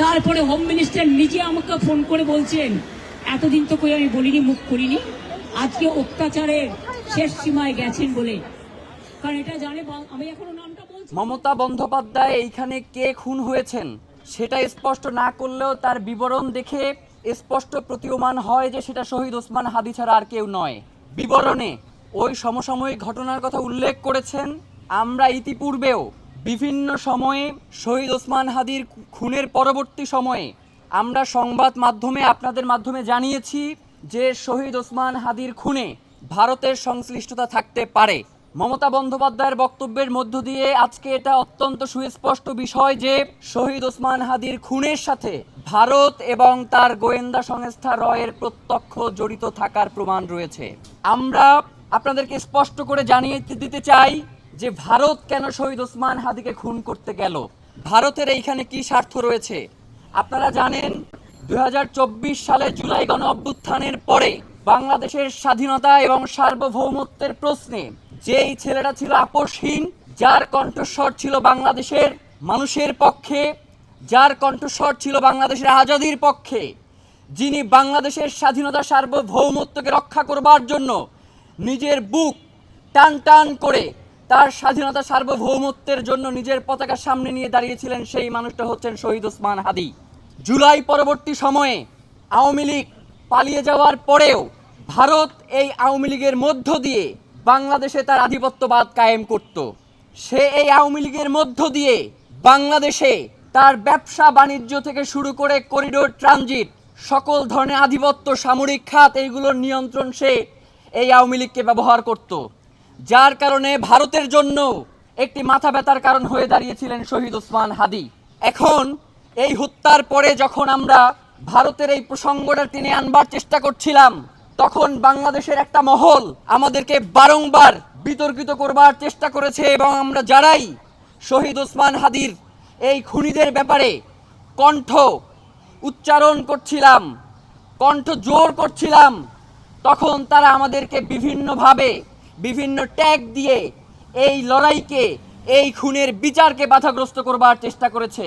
তারপরে home minister নিজে আমাকে ফোন করে বলছেন এতদিন তো কই আমি বলিনি, মুখ করিনি, আজকে অত্যাচারের শেষ সীমায় গেছেন বলে। কারণ এটা জানে, আমি এখনো নামটা বলছি, মমতা বন্দ্যোপাধ্যায় এইখানে কে খুন হয়েছেন সেটা স্পষ্ট না করলেও তার বিবরণ দেখে স্পষ্ট প্রতীয়মান হয় যে সেটা শহীদ ওসমান হাদি ছাড়া আর কেউ নয়। বিবরণে ওই সমসাময়িক ঘটনার কথা উল্লেখ করেছেন। আমরা ইতিপূর্বেও বিভিন্ন সময়ে শহীদ ওসমান হাদির খুনের পরবর্তী সময়ে আমরা সংবাদ মাধ্যমে আপনাদের মাধ্যমে জানিয়েছি যে শহীদ ওসমান হাদির খুনে ভারতের সংশ্লিষ্টতা থাকতে পারে। মমতা বন্দ্যোপাধ্যায়ের বক্তব্যের মধ্য দিয়ে আজকে এটা অত্যন্ত সুস্পষ্ট বিষয় যে শহীদ ওসমান হাদির খুনের সাথে ভারত এবং তার গোয়েন্দা সংস্থা রয়ের প্রত্যক্ষ জড়িত থাকার প্রমাণ রয়েছে। আমরা আপনাদেরকে স্পষ্ট করে জানিয়ে দিতে চাই যে ভারত কেন শহীদ ওসমান হাদিকে খুন করতে গেল, ভারতের এইখানে কি স্বার্থ রয়েছে। আপনারা জানেন 2024 সালে জুলাই গণ অভ্যুত্থানের পরে বাংলাদেশের স্বাধীনতা এবং সার্বভৌমত্বের প্রশ্নে যেই ছেলেটা ছিল আপোষহীন, যার কণ্ঠস্বর ছিল বাংলাদেশের মানুষের পক্ষে, যার কণ্ঠস্বর ছিল বাংলাদেশের আজাদির পক্ষে, যিনি বাংলাদেশের স্বাধীনতা সার্বভৌমত্বকে রক্ষা করবার জন্য নিজের বুক টান টান করে তার স্বাধীনতা সার্বভৌমত্বের জন্য নিজের পতাকা সামনে নিয়ে দাঁড়িয়েছিলেন, সেই মানুষটা হচ্ছেন শহীদ ওসমান হাদি। জুলাই পরবর্তী সময়ে আওয়ামী লীগ পালিয়ে যাওয়ার পরেও ভারত এই আওয়ামী লীগের মধ্য দিয়ে বাংলাদেশে তার আধিপত্যবাদ কায়েম করত। সে এই আওয়ামী লীগের মধ্য দিয়ে বাংলাদেশে তার ব্যবসা বাণিজ্য থেকে শুরু করে করিডোর ট্রানজিট সকল ধরনের আধিপত্য, সামরিক খাত, এইগুলোর নিয়ন্ত্রণ সে এই আওয়ামী লীগকে ব্যবহার করত, যার কারণে ভারতের জন্য একটি মাথা ব্যথার কারণ হয়ে দাঁড়িয়েছিলেন শহীদ ওসমান হাদি। এখন এই হত্যার পরে যখন আমরা ভারতের এই প্রসঙ্গটা টেনে আনবার চেষ্টা করছিলাম, তখন বাংলাদেশের একটা মহল আমাদেরকে বারংবার বিতর্কিত করবার চেষ্টা করেছে এবং আমরা যারাই শহীদ ওসমান হাদির এই খুনিদের ব্যাপারে কণ্ঠ উচ্চারণ করছিলাম, কণ্ঠ জোর করছিলাম, তখন তারা আমাদেরকে বিভিন্নভাবে বিভিন্ন ট্যাগ দিয়ে এই লড়াইকে, এই খুনের বিচারকে বাধাগ্রস্ত করবার চেষ্টা করেছে।